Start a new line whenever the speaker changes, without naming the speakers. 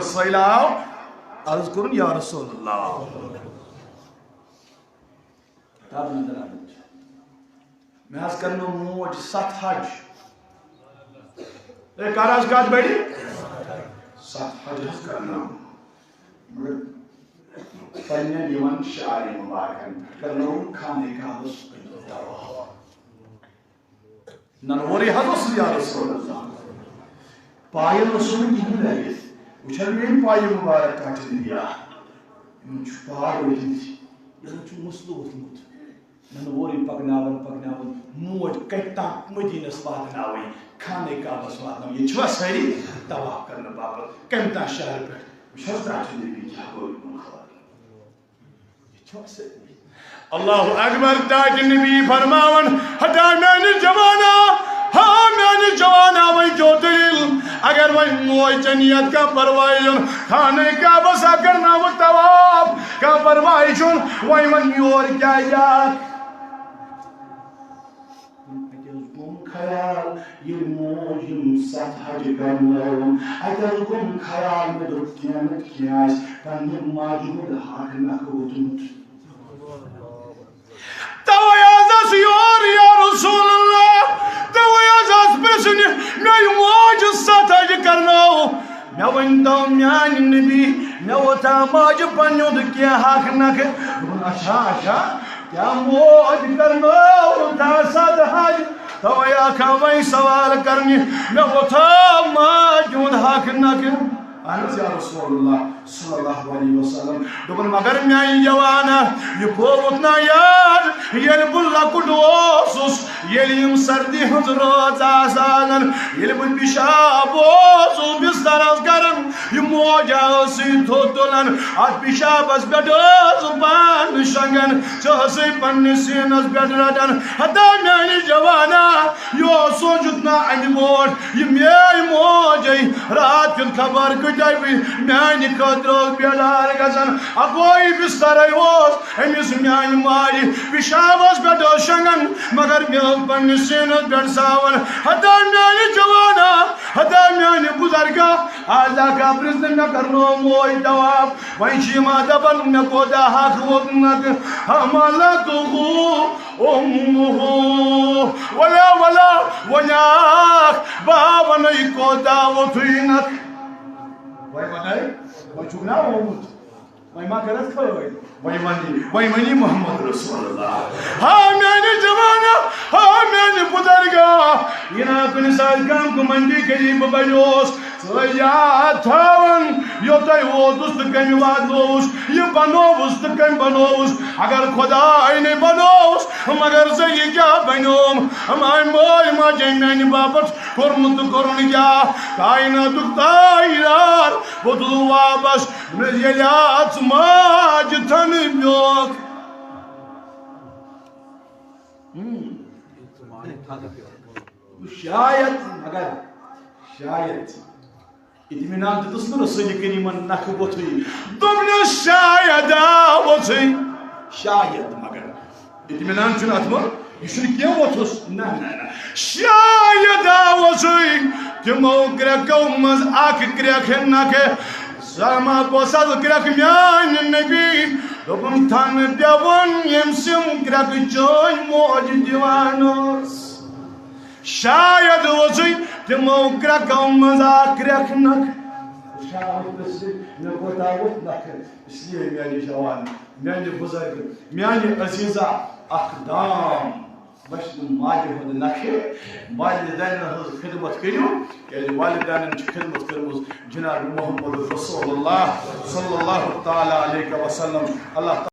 سیلاو عرض کرن یا رسول اللہ تاب نظر آمد میں آج کرنا موج 7 حج ایک آراز کات بیڑی 7 حج کرنا مگر پہنے دیوان شعری مبارکن کرنا کھانے کا بس دعویٰ ننوری حدث یا رسول اللہ پائے رسول کی ہی لگے وچھل میں پائے مبارک کا چلی دیا ان چھپار ہوئی تھی یہ چھو مسلو ہوتی ننوری پکناون موج کہتا مدینہ سباتناوی کھانے کا بس واتناوی یہ چھوا سہری طواف کرنا بابر کمتا شہر پر وچھلتا چلی بھی کیا ہوئی منخوار یہ چھوا سہری اللہ اکبر تاج نبی فرماون ہٹا میں جوانا ہاں میں جوانا وہی جو دلیل اگر وہی موئی چنیت کا پروائی کھانے کا بسا کرنا وہ طواف کا پروائی چن وہی من یور کیا یاد خیال یہ موجم 7 حج کرنا اگر کم خیال میں قیامت کیاس پنہ ماجود حق نکوتمت تویازاس یور یا رسول اللہ تویازاس پرسنی میں موج 7 حج کرنا میں ونتو میان نبی میں وتا ماج پنود کیا حق نک اشا کیا موج کرنا تا 7 حج تویا کھاوئی سوال کرنی میں وتا ماجود حق نک انس یا رسول اللہ صلی اللہ علیہ وسلم دوپن مگر میں جوانا یہ پوتنا یاد یل بلا کڈوسس یل سردی ہنز روز آسان یل بل پیشاب اوسو بسترس کرن یہ موجا سی تھوتلن ات پیشابس بیٹس پان شنگن چہسی پن سینس بیٹ رٹن ہتا میں جوانا یہ سوچتنا ان بوٹ یہ میری موجی رات کن خبر کٹائی بھی میانی خطروز بیدار گزن اکوئی بسترائی ہوس امیس میانی ماری پیشابس بیٹو شنگن مگر میل پن سینس بیٹ ساون ہتا میانی جوانا ہتا میانی بزرگا اللہ کا پرزن میں کرنو موئی دواب وین شیما دبن میں کودا حق وطنک حمالتو امہو ولا ونیاک بابنی کودا وطنک وای منای وای چونا ومت وای ما کرت کوي وای منی محمد رسول الله ها میانی جوانا ها میانی بزرگا ینا کن سال کام کو منڈی قریب بنوس سیات تھاون یوتای وہ دوست کمی وادوس یہ بنوس تو کم بنوس اگر خدا نے بنوس مگر زی کیا بنوم ہمارے موئی ما جی میانی بابت کرمت کرن کیا کائنات تائرار بدلو واپس یلیات ماج تن بیوک شاید مگر شاید اطمینان دیتس نا رسول کریمن نکھ ووتھٕے دوٚپنس شاید ووتھٕے شاید مگر اطمینان چھُنہٕ اتھ منٛز یہ چھُنہٕ کینٛہہ ووٚتھُس نہ شاید ووتھٕے تِمو کرٛٮ۪کو منٛز اکھ کرٛٮ۪کھ نکھ سلما کوسل کرٛٮ۪کھ میانہِ نبی دوٚپُن تھن پیوٚن ییٚمۍ سِم کرٛٮ۪کہٕ چٲنۍ موج دِوان ٲس شاید ووتھٕے تِمو کرٛٮ۪کو منٛز اکھ کرٛٮ۪کھ نکھ مےٚ کوتاہ ووٚتھ نکھٕ اسلیے میانہِ جوان میانہِ بُزرگ میانہِ عزیزا اکھ دام بچہ ماجہ ہند نکھٕ والدینن ہنٛز خدمت کٔرِو کیازِ والدینن چھِ خدمت کٔرمٕژ جناب محمد رسول اللہ صلی اللہ تعالیٰ علیہ وسلم اللہ